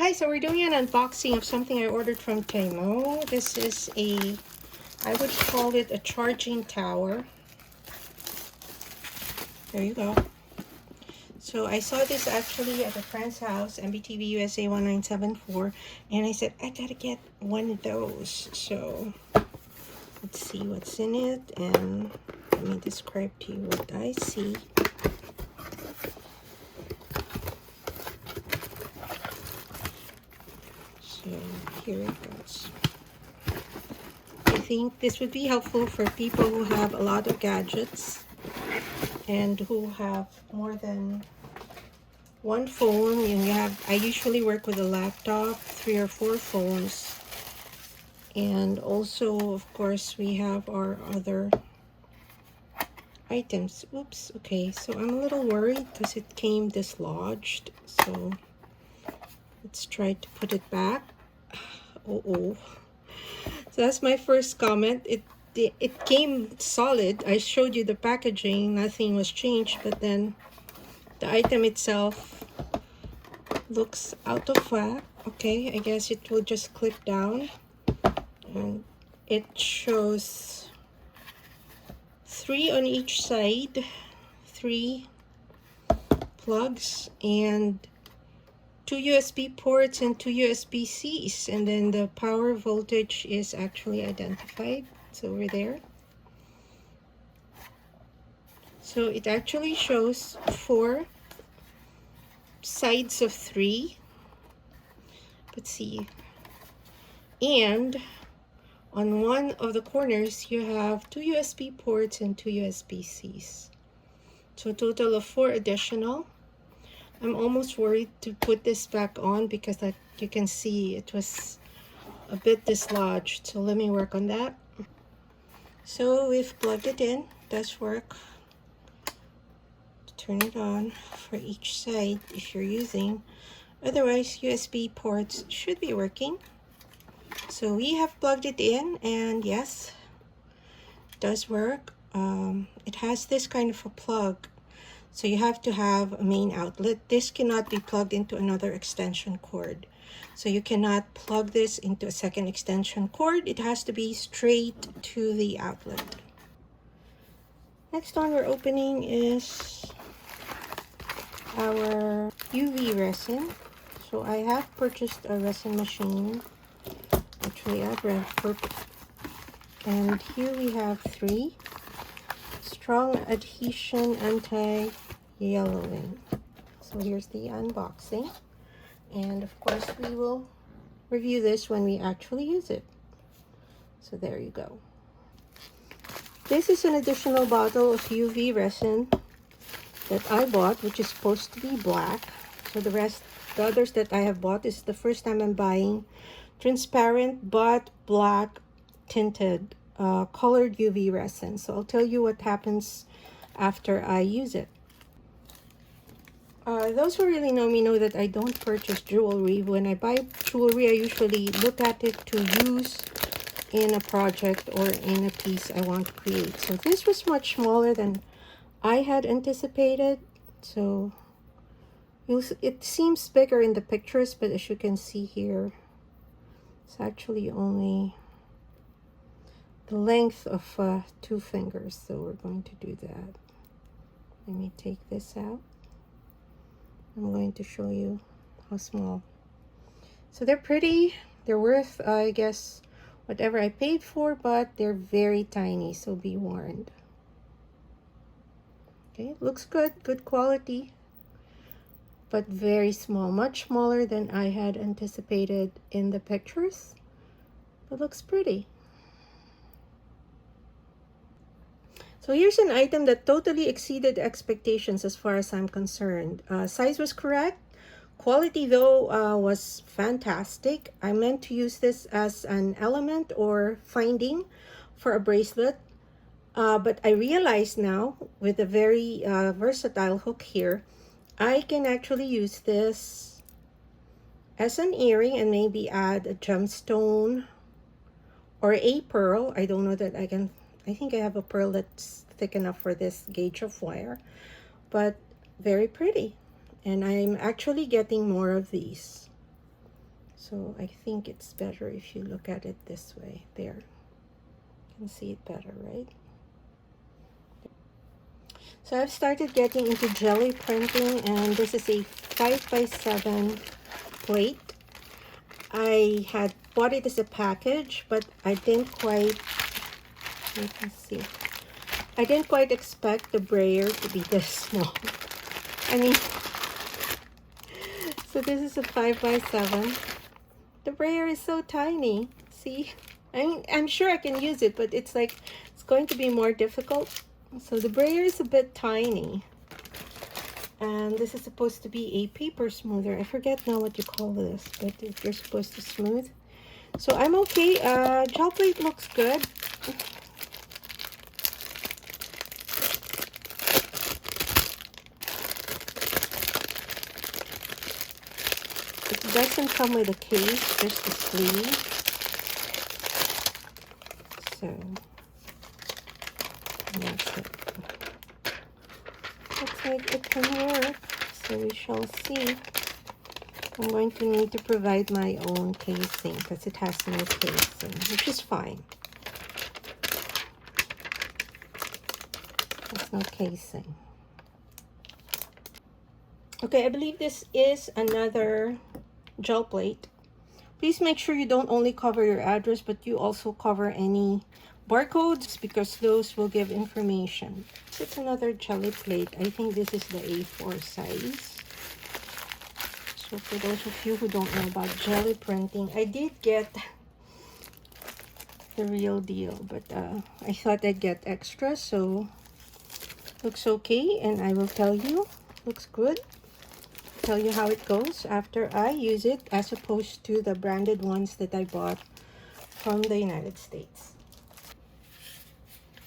guys, so we're doing an unboxing of something I ordered from TEMU. This is I would call it a charging tower. There you go. So I saw this actually at a friend's house, MBTV USA 1974, and I said, I gotta get one of those. So let's see what's in it, and let me describe to you what I see. So here it goes. I think this would be helpful for people who have a lot of gadgets and who have more than one phone. I usually work with a laptop, 3 or 4 phones, and also of course we have our other items. Oops, okay, so I'm a little worried because it came dislodged, so let's try to put it back. So that's my first comment. It came solid. I showed you the packaging, nothing was changed, but then the item itself looks out of whack. Okay, I guess it will just clip down, and it shows 3 on each side, 3 plugs and 2 USB ports and 2 USB-Cs, and then the power voltage is actually identified. It's over there. So it actually shows 4 sides of 3. Let's see. And on one of the corners, you have 2 USB ports and 2 USB-Cs. So a total of 4 additional. I'm almost worried to put this back on because, like you can see, it was a bit dislodged. So let me work on that. So we've plugged it in. It does work. Turn it on for each side if you're using. Otherwise, USB ports should be working. So we have plugged it in, and yes, it does work. It has this kind of a plug. So you have to have a main outlet. This cannot be plugged into another extension cord. So you cannot plug this into a second extension cord. It has to be straight to the outlet. Next one we're opening is our UV resin. So I have purchased a resin machine, actually at Brentford. And here we have 3. Strong adhesion anti-yellowing. So here's the unboxing, and of course we will review this when we actually use it. So there you go. This is an additional bottle of UV resin that I bought, which is supposed to be black. So the others that I have bought, is the first time I'm buying transparent but black tinted colored UV resin. So I'll tell you what happens after I use it. Those who really know me know that I don't purchase jewelry. When I buy jewelry, I usually look at it to use in a project or in a piece I want to create. So this was much smaller than I had anticipated. So it seems bigger in the pictures, but as you can see here, it's actually only the length of 2 fingers. So we're going to do that. Let me take this out. I'm going to show you how small. So they're pretty. They're worth, I guess, whatever I paid for, but they're very tiny, so be warned. Okay, looks good, good quality, but very small, much smaller than I had anticipated in the pictures, but looks pretty. So here's an item that totally exceeded expectations as far as I'm concerned. Size was correct. Quality, though, was fantastic. I meant to use this as an element or finding for a bracelet. But I realize now, with a very versatile hook here, I can actually use this as an earring and maybe add a gemstone or a pearl. I don't know that I can. I think I have a pearl that's thick enough for this gauge of wire, but very pretty. And I'm actually getting more of these. So I think it's better if you look at it this way. There, you can see it better, right? So I've started getting into jelly printing, and this is a 5x7 plate. I had bought it as a package, but I didn't quite, you can see, I didn't quite expect the brayer to be this small. I mean, so this is a 5x7. The brayer is so tiny. See? I mean, I'm sure I can use it, but it's like, it's going to be more difficult. So the brayer is a bit tiny. And this is supposed to be a paper smoother. I forget now what you call this, but you're supposed to smooth. So I'm okay. Gel plate looks good. It doesn't come with a case, just the sleeve. So that's it. Looks like it can work. So we shall see. I'm going to need to provide my own casing because it has no casing, which is fine. There's no casing. Okay, I believe this is another gel plate. Please make sure you don't only cover your address, but you also cover any barcodes because those will give information. It's another jelly plate. I think this is the A4 size. So for those of you who don't know about jelly printing, I did get the real deal, but I thought I'd get extra, so looks okay, and I will tell you, looks good. Tell you how it goes after I use it, as opposed to the branded ones that I bought from the United States.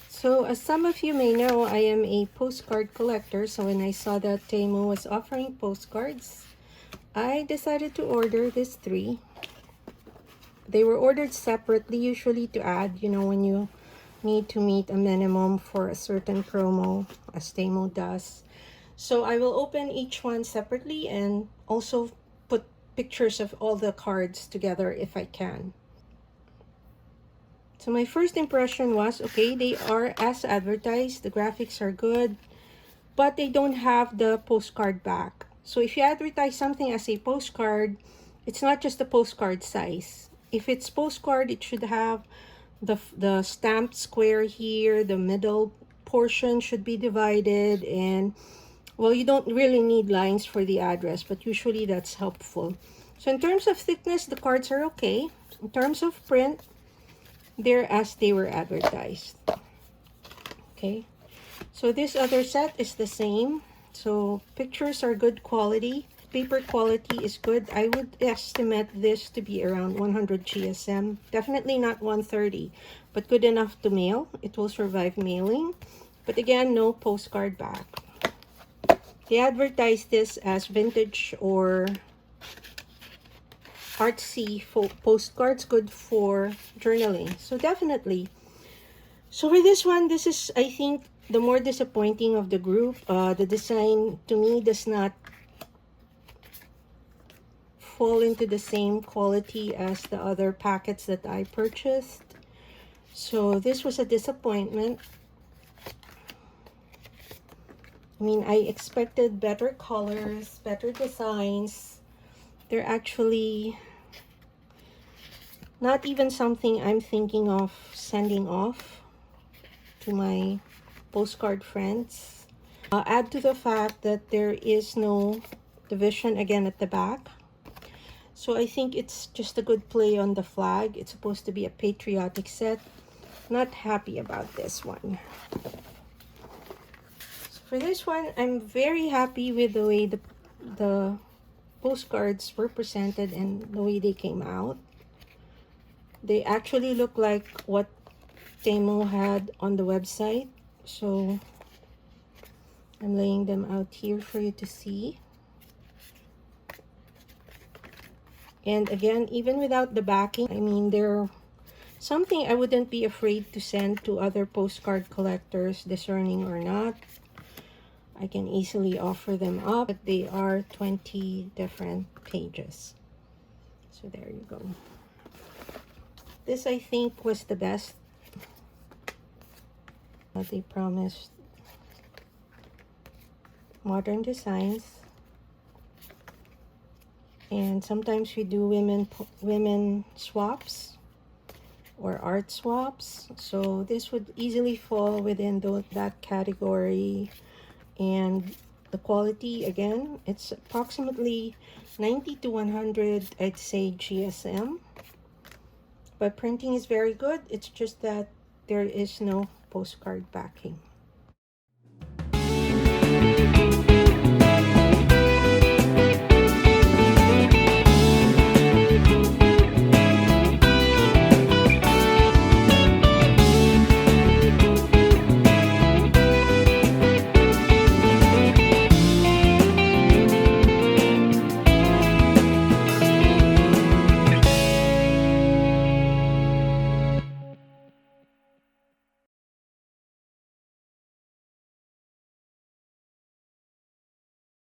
So as some of you may know, I am a postcard collector, so when I saw that TEMU was offering postcards, I decided to order these 3. They were ordered separately, usually to add, you know, when you need to meet a minimum for a certain promo, as TEMU does. So I will open each one separately and also put pictures of all the cards together if I can. So my first impression was, okay, they are as advertised, the graphics are good, but they don't have the postcard back. So if you advertise something as a postcard, it's not just the postcard size. If it's postcard, it should have the stamped square here, the middle portion should be divided, and well, you don't really need lines for the address, but usually that's helpful. So in terms of thickness, the cards are okay. In terms of print, they're as they were advertised. Okay, so this other set is the same. So pictures are good quality. Paper quality is good. I would estimate this to be around 100 GSM. Definitely not 130, but good enough to mail. It will survive mailing. But again, no postcard back. They advertise this as vintage or artsy postcards, good for journaling. So definitely. So for this one, this is, I think, the more disappointing of the group. The design, to me, does not fall into the same quality as the other packets that I purchased. So this was a disappointment. I mean, I expected better colors, better designs. They're actually not even something I'm thinking of sending off to my postcard friends. Add to the fact that there is no division again at the back. So I think it's just a good play on the flag. It's supposed to be a patriotic set. Not happy about this one. So for this one, I'm very happy with the way the postcards were presented and the way they came out. They actually look like what TEMU had on the website. So I'm laying them out here for you to see. And again, even without the backing, I mean, they're something I wouldn't be afraid to send to other postcard collectors, discerning or not. I can easily offer them up, but they are 20 different pages. So there you go. This, I think, was the best that they promised. Modern designs. And sometimes we do women swaps or art swaps. So this would easily fall within that category. And the quality, again, it's approximately 90 to 100, I'd say, GSM. But printing is very good. It's just that there is no postcard backing.